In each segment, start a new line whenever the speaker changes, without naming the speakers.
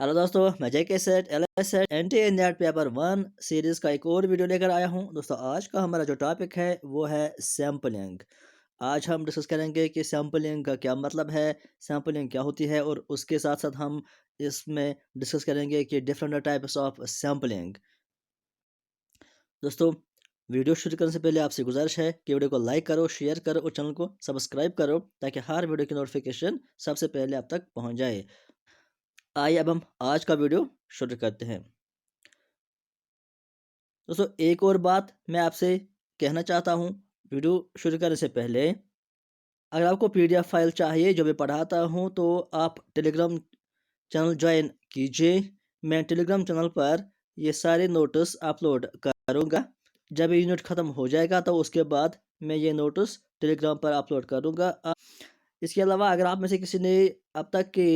Hello दोस्तों, मैं जय के set L S set N T net paper one series का एक और वीडियो लेकर आया हूं। दोस्तों, आज का हमारा जो टॉपिक है वो है सैम्पलिंग। आज हम डिस्कस करेंगे कि सैम्पलिंग का क्या मतलब है, सैम्पलिंग क्या होती है, और उसके साथ साथ हम इसमें डिस्कस करेंगे कि डिफरेंट टाइप्स ऑफ सैम्पलिंग। दोस्तों, वीडियो शुरू करने से पहले आपसे गुजारिश है कि वीडियो को लाइक करो, शेयर करो और चैनल को सब्सक्राइब करो ताकि हर वीडियो की नोटिफिकेशन सबसे पहले आप तक पहुंच जाए। आइए अब हम आज का वीडियो शुरू करते हैं। दोस्तों, एक और बात मैं आपसे कहना चाहता हूँ वीडियो शुरू करने से पहले। अगर आपको पीडीएफ फाइल चाहिए जो मैं पढ़ाता हूँ तो आप टेलीग्राम चैनल ज्वाइन कीजिए। मैं टेलीग्राम चैनल पर ये सारे नोट्स अपलोड करूँगा। जब ये यूनिट ख़त्म हो जाएगा तो उसके बाद मैं ये नोट्स टेलीग्राम पर अपलोड करूँगा। इसके अलावा अगर आप में से किसी ने अब तक के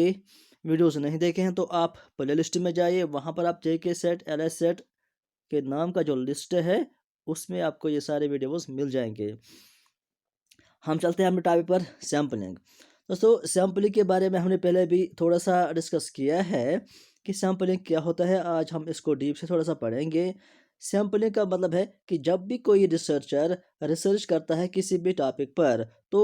वीडियोस नहीं देखे हैं तो आप प्ले लिस्ट में जाइए, वहाँ पर आप जे के सेट एल एस सेट के नाम का जो लिस्ट है उसमें आपको ये सारे वीडियोस मिल जाएंगे। हम चलते हैं अपने टॉपिक पर, सैम्पलिंग। दोस्तों, सैम्पलिंग के बारे में हमने पहले भी थोड़ा सा डिस्कस किया है कि सैम्पलिंग क्या होता है। आज हम इसको डीप से थोड़ा सा पढ़ेंगे। सैम्पलिंग का मतलब है कि जब भी कोई रिसर्चर रिसर्च करता है किसी भी टॉपिक पर तो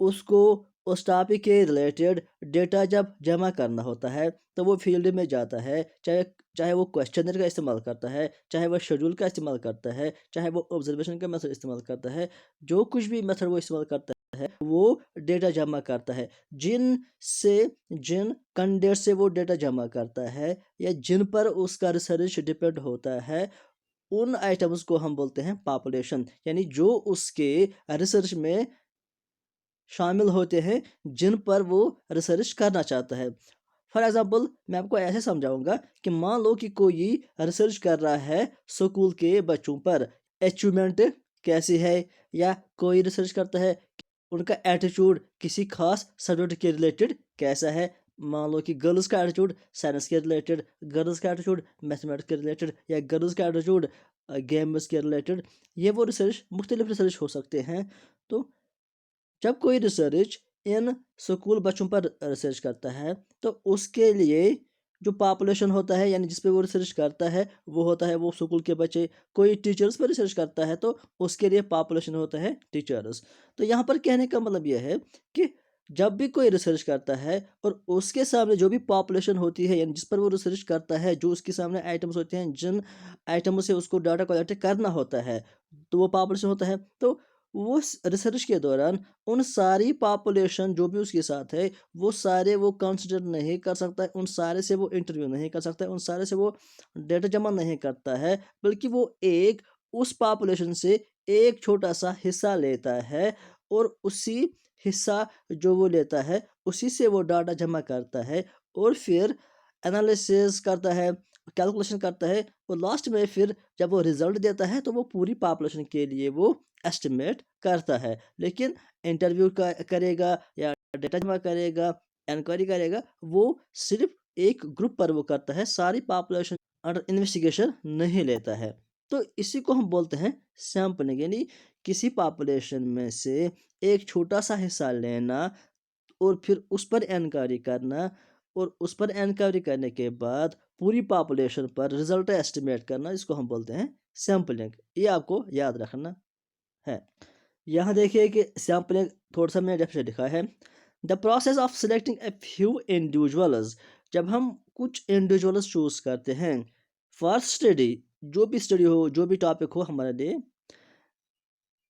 उसको उस टॉपिक के रिलेटेड डेटा जब जमा करना होता है तो वो फील्ड में जाता है। चाहे चाहे वो क्वेश्चनर का इस्तेमाल करता है, चाहे वो शेड्यूल का इस्तेमाल करता है, चाहे वो ऑब्जर्वेशन का मेथड इस्तेमाल करता है, जो कुछ भी मेथड वो इस्तेमाल करता है वो डेटा जमा करता है। जिन कैंडिडेट से वो डेटा जमा करता है या जिन पर उसका रिसर्च डिपेंड होता है उन आइटम्स को हम बोलते हैं पॉपुलेशन, यानी जो उसके रिसर्च में शामिल होते हैं, जिन पर वो रिसर्च करना चाहता है। फॉर एग्जाम्पल मैं आपको ऐसे समझाऊंगा कि मान लो कि कोई रिसर्च कर रहा है स्कूल के बच्चों पर अचीवमेंट कैसी है, या कोई रिसर्च करता है कि उनका एटीट्यूड किसी खास सब्जेक्ट के रिलेटेड कैसा है। मान लो कि गर्ल्स का एटीट्यूड साइंस के रिलेटेड, गर्ल्स का एटीट्यूड मैथमेटिक्स के रिलेटेड, या गर्ल्स का एटीट्यूड गेम्स के रिलेटेड। ये वो रिसर्च मुख्तलिफ रिसर्च हो सकते हैं। तो जब कोई रिसर्च इन स्कूल बच्चों पर रिसर्च करता है तो उसके लिए जो पॉपुलेशन होता है, यानी जिस पे वो रिसर्च करता है वो होता है वो स्कूल के बच्चे। कोई टीचर्स पर रिसर्च करता है तो उसके लिए पॉपुलेशन होता है टीचर्स। तो यहाँ पर कहने का मतलब यह है कि जब भी कोई रिसर्च करता है और उसके सामने जो भी पॉपुलेशन होती है, यानी जिस पर वो रिसर्च करता है, जो उसके सामने आइटम्स होते हैं, जिन आइटम्स से उसको डाटा कलेक्ट करना होता है, तो वो पॉपुलेशन होता है। तो वो रिसर्च के दौरान उन सारी पॉपुलेशन जो भी उसके साथ है वो सारे वो कंसिडर नहीं कर सकता है, उन सारे से वो इंटरव्यू नहीं कर सकता है, उन सारे से वो डेटा जमा नहीं करता है, बल्कि वो एक उस पॉपुलेशन से एक छोटा सा हिस्सा लेता है और उसी हिस्सा जो वो लेता है उसी से वो डाटा जमा करता है और फिर एनालिसिस करता है, कैलकुलेशन करता है, और लास्ट में फिर जब वो रिजल्ट देता है तो वो पूरी पॉपुलेशन के लिए वो एस्टिमेट करता है। लेकिन इंटरव्यू का करेगा या डेटा जमा करेगा, इंक्वायरी करेगा, वो सिर्फ एक ग्रुप पर वो करता है, सारी पॉपुलेशन अंडर इन्वेस्टिगेशन नहीं लेता है। तो इसी को हम बोलते हैं सैंपलिंग, यानी किसी पॉपुलेशन में से एक छोटा सा हिस्सा लेना और फिर उस पर इंक्वायरी करना, और उस पर इंक्वायरी करने के बाद पूरी पॉपुलेशन पर रिजल्ट एस्टिमेट करना, इसको हम बोलते हैं सैंपलिंग। ये आपको याद रखना है। यहाँ देखिए कि सैंपलिंग थोड़ा सा मैंने डेफिनेशन लिखा है। The process of selecting a few individuals, जब हम कुछ इंडिविजुअल्स चूज करते हैं फॉर स्टडी, जो भी स्टडी हो, जो भी टॉपिक हो हमारे लिए,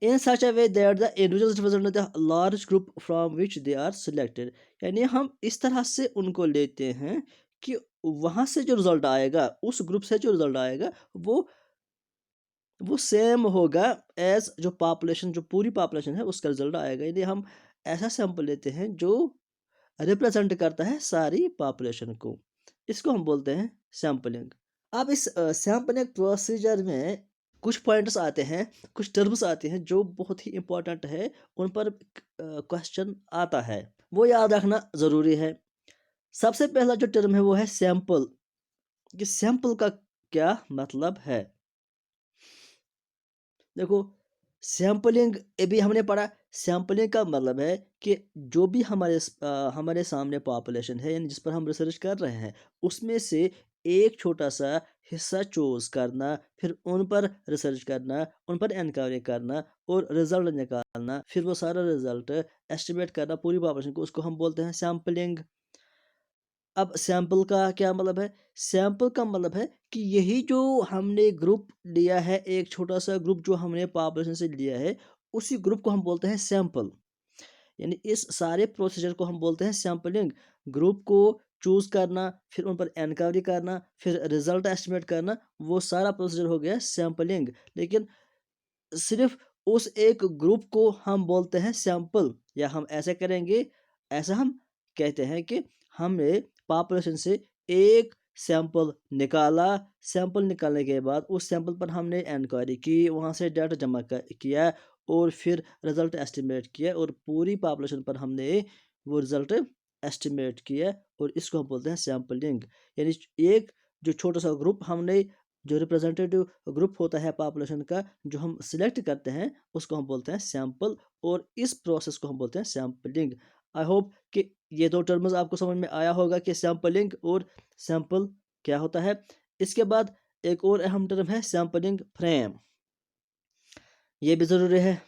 in such a way that the individuals represent the large group from which they are selected, यानी हम इस तरह से उनको लेते हैं कि वहाँ से जो रिजल्ट आएगा, उस ग्रुप से जो रिजल्ट आएगा वो सेम होगा एज जो पॉपुलेशन, जो पूरी पॉपुलेशन है उसका रिजल्ट आएगा। यानी हम ऐसा सैंपल लेते हैं जो रिप्रेजेंट करता है सारी पॉपुलेशन को, इसको हम बोलते हैं सैंपलिंग। अब इस सैंपलिंग प्रोसीजर में कुछ पॉइंट्स आते हैं, कुछ टर्म्स आते हैं जो बहुत ही इंपॉर्टेंट है, उन पर क्वेश्चन आता है, वो याद रखना ज़रूरी है। सबसे पहला जो टर्म है वो है सैंपल। कि सैंपल का क्या मतलब है। देखो, सैम्पलिंग अभी हमने पढ़ा। सैम्पलिंग का मतलब है कि जो भी हमारे सामने पॉपुलेशन है, यानी जिस पर हम रिसर्च कर रहे हैं, उसमें से एक छोटा सा हिस्सा चूज करना, फिर उन पर रिसर्च करना, उन पर इंक्वायरी करना और रिजल्ट निकालना, फिर वो सारा रिजल्ट एस्टिमेट करना पूरी पॉपुलेशन को, उसको हम बोलते हैं सैम्पलिंग। अब सैंपल का क्या मतलब है? सैंपल का मतलब है कि यही जो हमने ग्रुप लिया है, एक छोटा सा ग्रुप जो हमने पॉपुलेशन से लिया है, उसी ग्रुप को हम बोलते हैं सैंपल। यानी इस सारे प्रोसीजर को हम बोलते हैं सैंपलिंग। ग्रुप को चूज करना, फिर उन पर एनक्वायरी करना, फिर रिजल्ट एस्टिमेट करना, वो सारा प्रोसीजर हो गया सैंपलिंग। लेकिन सिर्फ उस एक ग्रुप को हम बोलते हैं सैंपल, या हम ऐसे करेंगे, ऐसा हम कहते हैं कि हमने पॉपुलेशन से एक सैंपल निकाला। सैंपल निकालने के बाद उस सैंपल पर हमने इंक्वायरी की, वहाँ से डाटा जमा किया और फिर रिजल्ट एस्टिमेट किया, और पूरी पॉपुलेशन पर हमने वो रिजल्ट एस्टिमेट किया, और इसको हम बोलते हैं सैंपलिंग। यानी एक जो छोटा सा ग्रुप हमने, जो रिप्रेजेंटेटिव ग्रुप होता है पॉपुलेशन का, जो हम सिलेक्ट करते हैं, उसको हम बोलते हैं सैंपल, और इस प्रोसेस को हम बोलते हैं सैंपलिंग। आई होप कि ये दो टर्म्स आपको समझ में आया होगा कि सैंपलिंग और सैंपल क्या होता है। इसके बाद एक और अहम टर्म है सैंपलिंग फ्रेम। ये भी ज़रूरी है,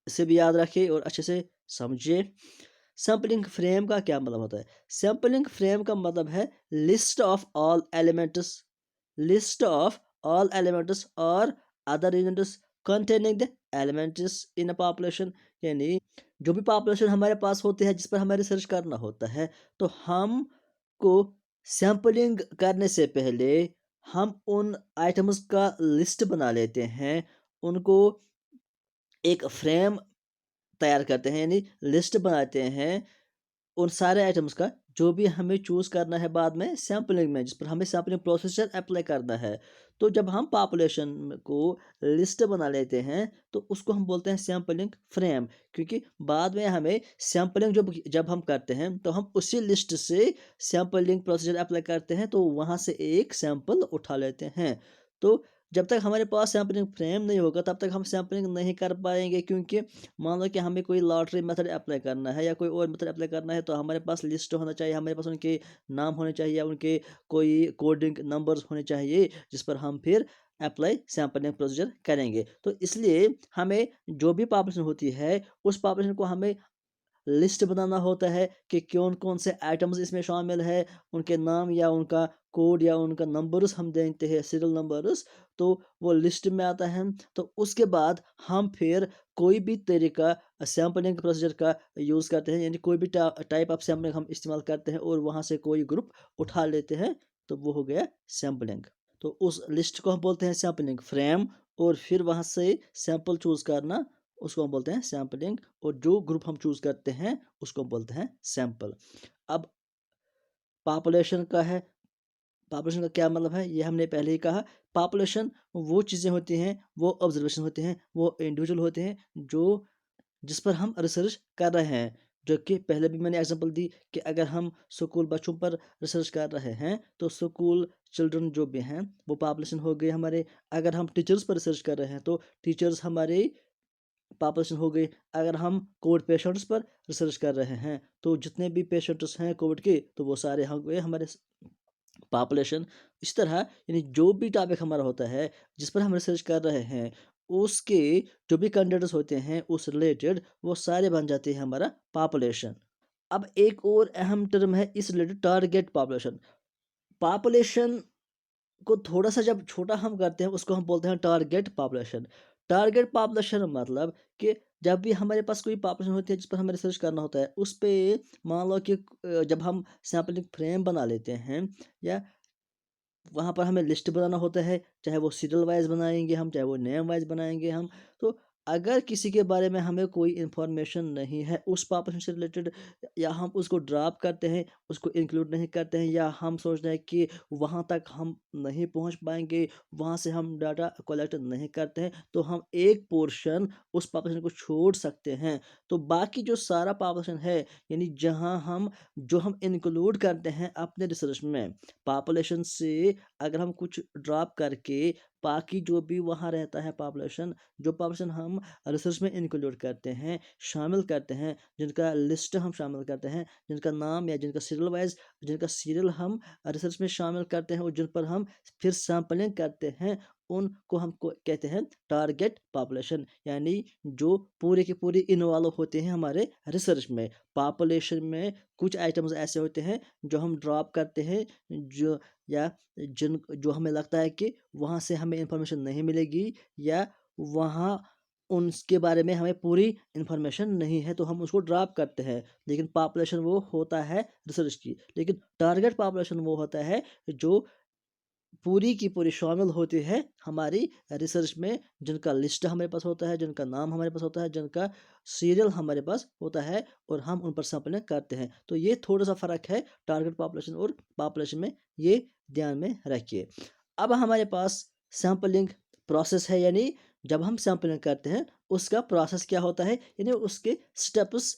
इसे भी याद रखिए और अच्छे से समझिए। सैंपलिंग फ्रेम का क्या मतलब होता है? सैंपलिंग फ्रेम का मतलब है list of all elements, list of all elements or other units containing the elements in a population। यानी जो भी पॉपुलेशन हमारे पास होती है, जिस पर हमें रिसर्च करना होता है, तो हमको सैंपलिंग करने से पहले हम उन आइटम्स का लिस्ट बना लेते हैं, उनको एक फ्रेम तैयार करते हैं, यानी लिस्ट बनाते हैं उन सारे आइटम्स का, जो भी हमें चूज़ करना है बाद में सैंपलिंग में, जिस पर हमें सैंपलिंग प्रोसीजर अप्लाई करना है। तो जब हम पॉपुलेशन को लिस्ट बना लेते हैं, तो उसको हम बोलते हैं सैंपलिंग फ्रेम। क्योंकि बाद में हमें सैंपलिंग जब जब हम करते हैं, तो हम उसी लिस्ट से सैंपलिंग प्रोसीजर अप्लाई करते हैं, तो वहाँ से एक सैंपल उठा लेते हैं। तो जब तक हमारे पास सैंपलिंग फ्रेम नहीं होगा, तब तक हम सैंपलिंग नहीं कर पाएंगे। क्योंकि मान लो कि हमें कोई लॉटरी मेथड अप्लाई करना है, या कोई और मेथड अप्लाई करना है, तो हमारे पास लिस्ट होना चाहिए, हमारे पास उनके नाम होने चाहिए, या उनके कोई कोडिंग नंबर्स होने चाहिए, जिस पर हम फिर अप्लाई सैंपलिंग प्रोसीजर करेंगे। तो इसलिए हमें जो भी पॉपुलेशन होती है, उस पॉपुलेशन को हमें लिस्ट बनाना होता है कि कौन कौन से आइटम्स इसमें शामिल है, उनके नाम या उनका कोड या उनका नंबर्स हम देते हैं, सीरियल नंबर्स। तो वो लिस्ट में आता है। तो उसके बाद हम फिर कोई भी तरीका सैम्पलिंग प्रोसीजर का यूज़ करते हैं, यानी कोई भी टाइप ऑफ सैम्पलिंग हम इस्तेमाल करते हैं, और वहाँ से कोई ग्रुप उठा लेते हैं, तो वो हो गया सैम्पलिंग। तो उस लिस्ट को हम बोलते हैं सैम्पलिंग फ्रेम, और फिर वहाँ से सैंपल चूज़ करना, उसको हम बोलते हैं सैंपलिंग, और जो ग्रुप हम चूज़ करते हैं, उसको हम बोलते हैं सैंपल। अब पॉपुलेशन का है, पॉपुलेशन का क्या मतलब है, ये हमने पहले ही कहा। पॉपुलेशन वो चीज़ें होती हैं, वो ऑब्जर्वेशन होते हैं, वो इंडिविजुअल होते हैं, जो जिस पर हम रिसर्च कर रहे हैं। जो कि पहले भी मैंने एग्जांपल दी कि अगर हम स्कूल बच्चों पर रिसर्च कर रहे हैं, तो स्कूल चिल्ड्रन जो भी हैं, वो पॉपुलेशन हो गए हमारे। अगर हम टीचर्स पर रिसर्च कर रहे हैं, तो टीचर्स हमारे पॉपुलेशन हो गई। अगर हम कोविड पेशेंट्स पर रिसर्च कर रहे हैं, तो जितने भी पेशेंट्स हैं कोविड के, तो वो सारे हो गए हमारे पॉपुलेशन। इस तरह यानी जो भी टॉपिक हमारा होता है, जिस पर हम रिसर्च कर रहे हैं, उसके जो भी कैंडिडेट्स होते हैं उस रिलेटेड, वो सारे बन जाते हैं हमारा पॉपुलेशन। अब एक और अहम टर्म है इस रिलेटेड, टारगेट पॉपुलेशन। पॉपुलेशन को थोड़ा सा जब छोटा हम करते हैं, उसको हम बोलते हैं टारगेट पॉपुलेशन। टारगेट पॉपुलेशन मतलब कि जब भी हमारे पास कोई पॉपुलेशन होती है, जिस पर हमें रिसर्च करना होता है, उस पे मान लो कि जब हम सैंपलिंग फ्रेम बना लेते हैं, या वहाँ पर हमें लिस्ट बनाना होता है, चाहे वो सीरियल वाइज बनाएंगे हम, चाहे वो नेम वाइज बनाएंगे हम। तो अगर किसी के बारे में हमें कोई इन्फॉर्मेशन नहीं है उस पॉपुलेशन से रिलेटेड, या हम उसको ड्रॉप करते हैं, उसको इंक्लूड नहीं करते हैं, या हम सोच रहे हैं कि वहाँ तक हम नहीं पहुँच पाएंगे, वहाँ से हम डाटा कलेक्ट नहीं करते हैं, तो हम एक पोर्शन उस पॉपुलेशन को छोड़ सकते हैं। तो बाकी जो सारा पॉपुलेशन है, यानी जहाँ हम जो हम इंक्लूड करते हैं अपने रिसर्च में, पॉपुलेशन से अगर हम कुछ ड्रॉप करके बाकी जो भी वहाँ रहता है पॉपुलेशन, जो पॉपुलेशन हम रिसर्च में इंक्लूड करते हैं, शामिल करते हैं, जिनका लिस्ट हम शामिल करते हैं, जिनका नाम या जिनका सीरियल हम रिसर्च में शामिल करते हैं और जिन पर हम फिर सैंपलिंग करते हैं, उनको हम कहते हैं टारगेट पॉपुलेशन, यानी जो पूरे के पूरे इन्वॉल्व होते हैं हमारे रिसर्च में। पॉपुलेशन में कुछ आइटम्स ऐसे होते हैं जो हम ड्रॉप करते हैं, जो या जिन जो हमें लगता है कि वहाँ से हमें इंफॉर्मेशन नहीं मिलेगी, या वहाँ उनके बारे में हमें पूरी इंफॉर्मेशन नहीं है, तो हम उसको ड्रॉप करते हैं। लेकिन पॉपुलेशन वो होता है रिसर्च की। लेकिन टारगेट पॉपुलेशन वो होता है जो पूरी की पूरी शामिल होती है हमारी रिसर्च में, जिनका लिस्ट हमारे पास होता है, जिनका नाम हमारे पास होता है, जिनका सीरियल हमारे पास होता है, और हम उन पर सैंपलिंग करते हैं। तो ये थोड़ा सा फ़र्क है टारगेट पॉपुलेशन और पॉपुलेशन में, ये ध्यान में रखिए। अब हमारे पास सैंपलिंग प्रोसेस है, यानी जब हम सैंपलिंग करते हैं उसका प्रोसेस क्या होता है, यानी उसके स्टेप्स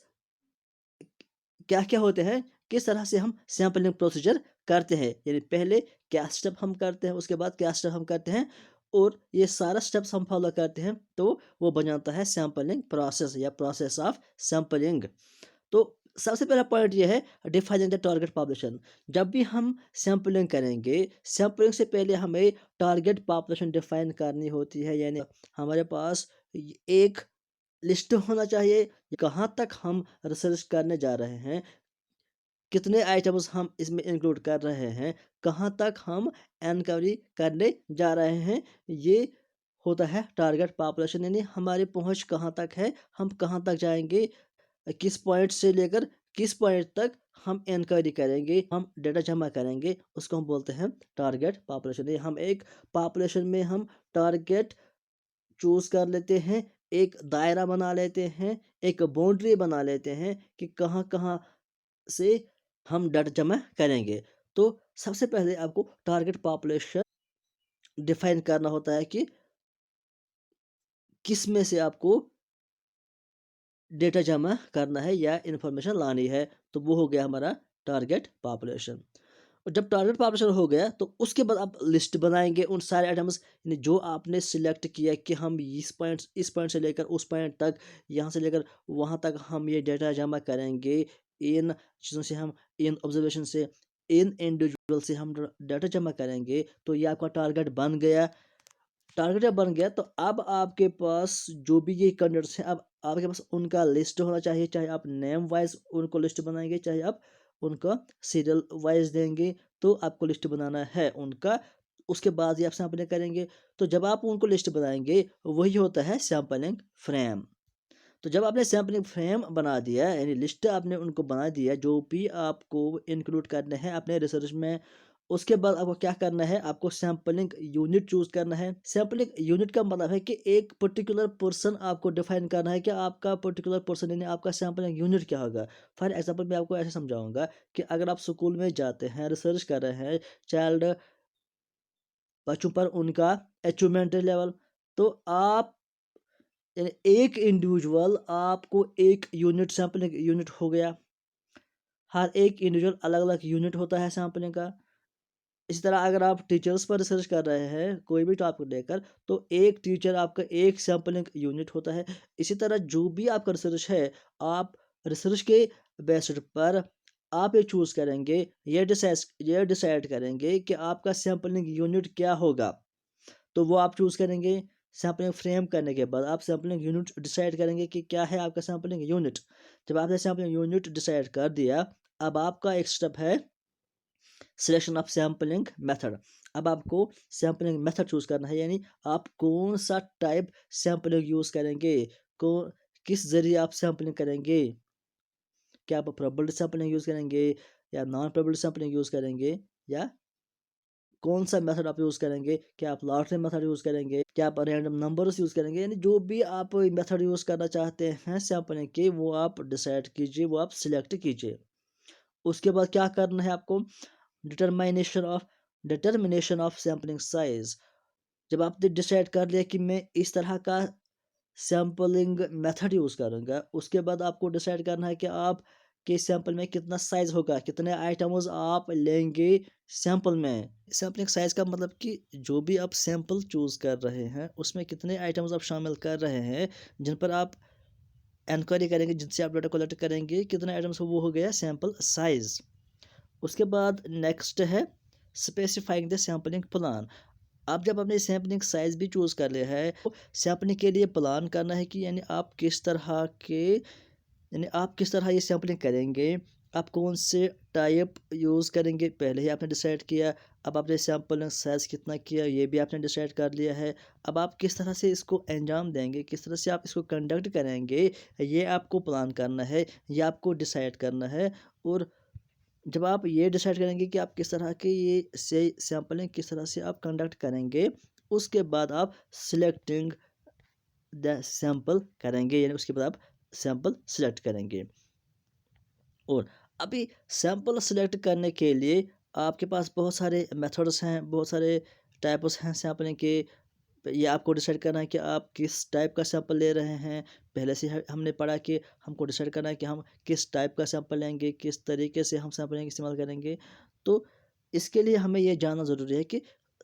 क्या क्या होते हैं, किस तरह से हम सैंपलिंग प्रोसीजर करते हैं, यानी पहले क्या स्टेप हम करते हैं, उसके बाद क्या स्टेप हम करते हैं, और ये सारा स्टेप्स हम फॉलो करते हैं, तो वो बन जाता है सैंपलिंग प्रोसेस या प्रोसेस ऑफ सैंपलिंग। तो सबसे पहला पॉइंट ये है डिफाइनिंग द टारगेट पॉपुलेशन। जब भी हम सैंपलिंग करेंगे, सैंपलिंग से पहले हमें टारगेट पॉपुलेशन डिफाइन करनी होती है, यानी हमारे पास एक लिस्ट होना चाहिए कहाँ तक हम रिसर्च करने जा रहे हैं, कितने आइटम्स हम इसमें इंक्लूड कर रहे हैं, कहाँ तक हम एनक्वायरी करने जा रहे हैं। ये होता है टारगेट पॉपुलेशन, यानी हमारी पहुंच कहाँ तक है, हम कहाँ तक जाएंगे, किस पॉइंट से लेकर किस पॉइंट तक हम इंक्वायरी करेंगे, हम डेटा जमा करेंगे, उसको हम बोलते हैं टारगेट पॉपुलेशन। ये हम एक पॉपुलेशन में हम टारगेट चूज कर लेते हैं, एक दायरा बना लेते हैं, एक बाउंड्री बना लेते हैं कि कहाँ कहाँ से हम डाटा जमा करेंगे। तो सबसे पहले आपको टारगेट पॉपुलेशन डिफाइन करना होता है कि किस में से आपको डेटा जमा करना है या इंफॉर्मेशन लानी है, तो वो हो गया हमारा टारगेट पॉपुलेशन। और जब टारगेट पॉपुलेशन हो गया तो उसके बाद आप लिस्ट बनाएंगे उन सारे आइटम्स, यानी जो आपने सिलेक्ट किया कि हम इस पॉइंट से लेकर उस पॉइंट तक, यहाँ से लेकर वहाँ तक हम ये डेटा जमा करेंगे, इन चीज़ों से हम, इन ऑब्जर्वेशन से, इन इंडिविजुअल से हम डाटा जमा करेंगे, तो ये आपका टारगेट बन गया। टारगेट जब बन गया तो अब आपके पास जो भी ये कैंडिडेट्स हैं, अब आपके पास उनका लिस्ट होना चाहिए, चाहे आप नेम वाइज उनको लिस्ट बनाएंगे, चाहे आप उनका सीरियल वाइज देंगे, तो आपको लिस्ट बनाना है उनका। उसके बाद ही आप सैंपलिंग करेंगे। तो जब आप उनको लिस्ट बनाएंगे वही होता है सैंपलिंग फ्रेम। तो जब आपने सैंपलिंग फ्रेम बना दिया, यानी लिस्ट आपने उनको बना दिया जो भी आपको इंक्लूड करने हैं अपने रिसर्च में, उसके बाद आपको क्या करना है, आपको सैंपलिंग यूनिट चूज करना है। सैंपलिंग यूनिट का मतलब है कि एक पर्टिकुलर पर्सन आपको डिफाइन करना है कि आपका पर्टिकुलर पर्सन, यानी आपका सैंपलिंग यूनिट क्या होगा। फॉर एग्जांपल मैं आपको ऐसे समझाऊंगा कि अगर आप स्कूल में जाते हैं, रिसर्च कर रहे हैं चाइल्ड बच्चों पर, उनका अचीवमेंट लेवल, तो आप, यानी एक इंडिविजुअल आपको एक यूनिट सैंपलिंग यूनिट हो गया। हर एक इंडिविजुअल अलग अलग यूनिट होता है सैंपलिंग का। इसी तरह अगर आप टीचर्स पर रिसर्च कर रहे हैं कोई भी टॉपिक लेकर, तो एक टीचर आपका एक सैंपलिंग यूनिट होता है। इसी तरह जो भी आपका रिसर्च है, आप रिसर्च के बेसिस पर आप ये चूज़ करेंगे, ये डिसाइड करेंगे कि आपका सैंपलिंग यूनिट क्या होगा। तो वो आप चूज़ करेंगे। सैंपलिंग फ्रेम करने के बाद आप सैंपलिंग यूनिट डिसाइड करेंगे कि क्या है आपका सैंपलिंग यूनिट। जब आपने सैंपलिंग यूनिट डिसाइड कर दिया, अब आपका एक स्टेप है सिलेक्शन ऑफ सैंपलिंग मेथड। अब आपको सैंपलिंग मेथड चूज़ करना है, यानी आप कौन सा टाइप सैंपलिंग यूज़ करेंगे, कौन किस ज़रिए आप सैंपलिंग करेंगे। क्या आप प्रोबेबिलिटी सैंपलिंग यूज़ करेंगे, या नॉन प्रोबेबिलिटी सैंपलिंग यूज़ करेंगे, या कौन सा मेथड आप यूज़ करेंगे, क्या आप लॉटरी मेथड यूज़ करेंगे, क्या आप रैंडम नंबर्स यूज़ करेंगे, यानी जो भी आप मेथड यूज़ करना चाहते हैं सैंपलिंग के, वो आप डिसाइड कीजिए, वो आप सिलेक्ट कीजिए। उसके बाद क्या करना है आपको, determination of determination of sampling size. जब आपने डिसाइड कर लिया कि मैं इस तरह का सैंपलिंग मेथड यूज़ करूँगा, उसके बाद आपको डिसाइड करना है कि आप कि सैंपल में कितना साइज़ होगा, कितने आइटम्स आप लेंगे सैंपल में। सैंपलिंग साइज़ का मतलब कि जो भी आप सैंपल चूज़ कर रहे हैं, उसमें कितने आइटम्स आप शामिल कर रहे हैं, जिन पर आप इंक्वायरी करेंगे, जिनसे आप डाटा कलेक्ट करेंगे, कितने आइटम्स वो हो गया सैंपल साइज़। उसके बाद नेक्स्ट है स्पेसिफाइंग द सैंपलिंग प्लान। आप जब अपने सैंपलिंग साइज़ भी चूज़ कर लिया है, तो सैंपलिंग के लिए प्लान करना है कि यानी आप किस तरह के यानी आप किस तरह ये सैंपलिंग करेंगे, आप कौन से टाइप यूज़ करेंगे, पहले ही आपने डिसाइड किया। अब आपने सैंपलिंग साइज़ कितना किया, ये भी आपने डिसाइड कर लिया है। अब आप किस तरह से इसको अंजाम देंगे, किस तरह से आप इसको कंडक्ट करेंगे, ये आपको प्लान करना है, ये आपको डिसाइड करना है। और जब आप ये डिसाइड करेंगे कि आप किस तरह के ये से सैंपलिंग किस तरह से आप कंडक्ट करेंगे, उसके बाद आप सिलेक्टिंग द सैंपल करेंगे, यानी उसके बाद आप सैंपल सेलेक्ट करेंगे। और अभी सैंपल सेलेक्ट करने के लिए आपके पास बहुत सारे मेथड्स हैं, बहुत सारे टाइप्स हैं सैंपलिंग के। ये आपको डिसाइड करना है कि आप किस टाइप का सैंपल ले रहे हैं। पहले से हमने पढ़ा कि हमको डिसाइड करना है कि हम किस टाइप का सैंपल लेंगे, किस तरीके से हम सैंपलिंग इस्तेमाल करेंगे। तो इसके लिए हमें ये जानना ज़रूरी है कि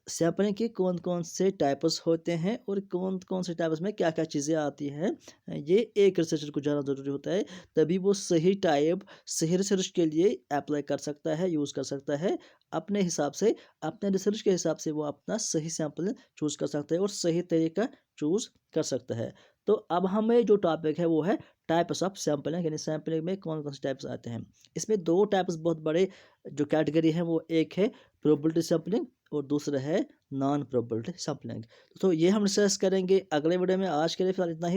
सैंपलिंग के कौन-कौन से टाइप्स होते हैं और कौन-कौन से टाइप्स में क्या-क्या चीज़ें आती हैं। ये एक रिसर्चर को जानना ज़रूरी होता है, तभी वो सही टाइप सही रिसर्च के लिए अप्लाई कर सकता है, यूज़ कर सकता है। अपने हिसाब से, अपने रिसर्च के हिसाब से वो अपना सही सैंपल चूज़ कर सकता है और सही तरीका चूज़ कर सकता है। तो अब हमें जो टॉपिक है वो है टाइप्स ऑफ सैंपलिंग, यानी सैंपलिंग में कौन-कौन से टाइप्स आते हैं। इसमें 2 टाइप्स बहुत बड़े जो कैटेगरी हैं, वो एक है प्रोबेबिलिटी सैंपलिंग और दूसरा है नॉन प्रोबेबिलिटी सैंपलिंग। तो ये हम डिस्कस करेंगे अगले वीडियो में। आज के लिए फिलहाल इतना ही।